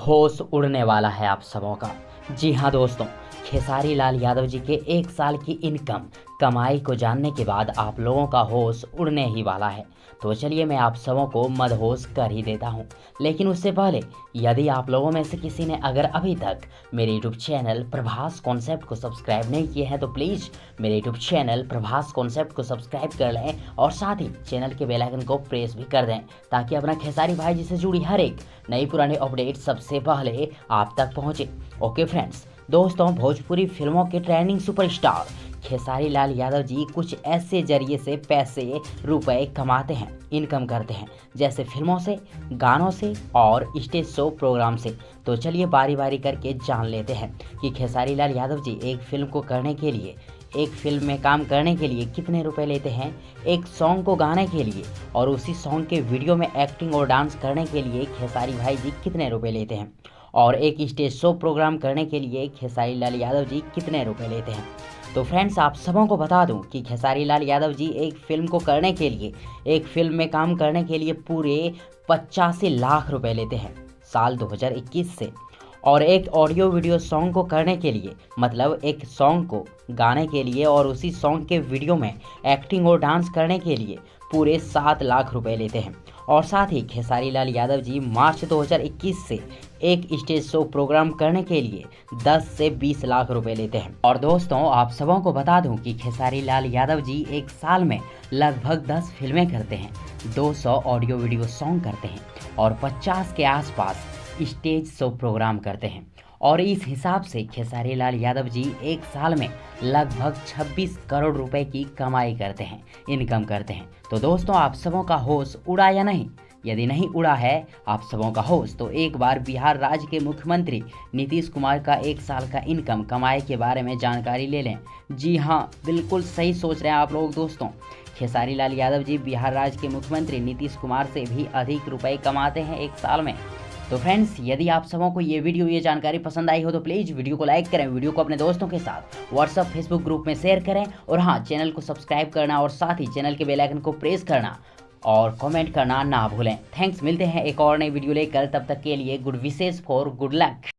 होश उड़ने वाला है आप सबों का। जी हाँ दोस्तों, खेसारी लाल यादव जी के 1 साल की इनकम कमाई को जानने के बाद आप लोगों का होश उड़ने ही वाला है। तो चलिए मैं आप सबों को मदहोश कर ही देता हूँ। लेकिन उससे पहले यदि आप लोगों में से किसी ने अगर अभी तक मेरे यूट्यूब चैनल प्रभास कॉन्सेप्ट को सब्सक्राइब नहीं किए हैं तो प्लीज़ मेरे यूट्यूब चैनल प्रभास कॉन्सेप्ट को सब्सक्राइब कर लें और साथ ही चैनल के बेल आइकन को प्रेस भी कर दें ताकि अपना खेसारी भाई जी से जुड़ी हर एक नई पुरानी अपडेट सबसे पहले आप तक पहुँचे। ओके फ्रेंड्स, दोस्तों भोजपुरी फिल्मों के ट्रेंडिंग सुपरस्टार खेसारी लाल यादव जी कुछ ऐसे जरिए से पैसे रुपए कमाते हैं, इनकम करते हैं, जैसे फिल्मों से, गानों से और स्टेज शो प्रोग्राम से। तो चलिए बारी बारी करके जान लेते हैं कि खेसारी लाल यादव जी एक फिल्म को करने के लिए, एक फिल्म में काम करने के लिए कितने रुपए लेते हैं, एक सॉन्ग को गाने के लिए और उसी सॉन्ग के वीडियो में एक्टिंग और डांस करने के लिए खेसारी भाई जी कितने रुपए लेते हैं और एक स्टेज शो प्रोग्राम करने के लिए खेसारी लाल यादव जी कितने रुपए लेते हैं। तो फ्रेंड्स आप सबों को बता दूं कि खेसारी लाल यादव जी एक फिल्म को करने के लिए, एक फिल्म में काम करने के लिए पूरे 85 लाख रुपए लेते हैं साल 2021 से। और एक ऑडियो वीडियो सॉन्ग को करने के लिए, मतलब एक सॉन्ग को गाने के लिए और उसी सॉन्ग के वीडियो में एक्टिंग और डांस करने के लिए पूरे 7 लाख रुपए लेते हैं। और साथ ही खेसारी लाल यादव जी मार्च 2021 से एक स्टेज शो प्रोग्राम करने के लिए 10 से 20 लाख रुपए लेते हैं। और दोस्तों आप सबों को बता दूं कि खेसारी लाल यादव जी एक साल में लगभग 10 फिल्में करते हैं, 200 ऑडियो वीडियो सॉन्ग करते हैं और 50 के आसपास स्टेज शो प्रोग्राम करते हैं। और इस हिसाब से खेसारी लाल यादव जी एक साल में लगभग 26 करोड़ रुपए की कमाई करते हैं, इनकम करते हैं। तो दोस्तों आप सबों का होश उड़ा या नहीं? यदि नहीं उड़ा है आप सबों का होश तो एक बार बिहार राज्य के मुख्यमंत्री नीतीश कुमार का 1 साल का इनकम कमाई के बारे में जानकारी ले लें। जी हाँ, बिल्कुल सही सोच रहे हैं आप लोग दोस्तों। खेसारी लाल यादव जी बिहार राज्य के मुख्यमंत्री नीतीश कुमार से भी अधिक रुपए कमाते हैं 1 साल में। तो फ्रेंड्स यदि आप सबों को ये वीडियो, ये जानकारी पसंद आई हो तो प्लीज़ वीडियो को लाइक करें, वीडियो को अपने दोस्तों के साथ व्हाट्सअप फेसबुक ग्रुप में शेयर करें और हाँ, चैनल को सब्सक्राइब करना और साथ ही चैनल के बेल आइकन को प्रेस करना और कमेंट करना ना भूलें। थैंक्स, मिलते हैं एक और नई वीडियो लेकर, तब तक के लिए good wishes for good luck.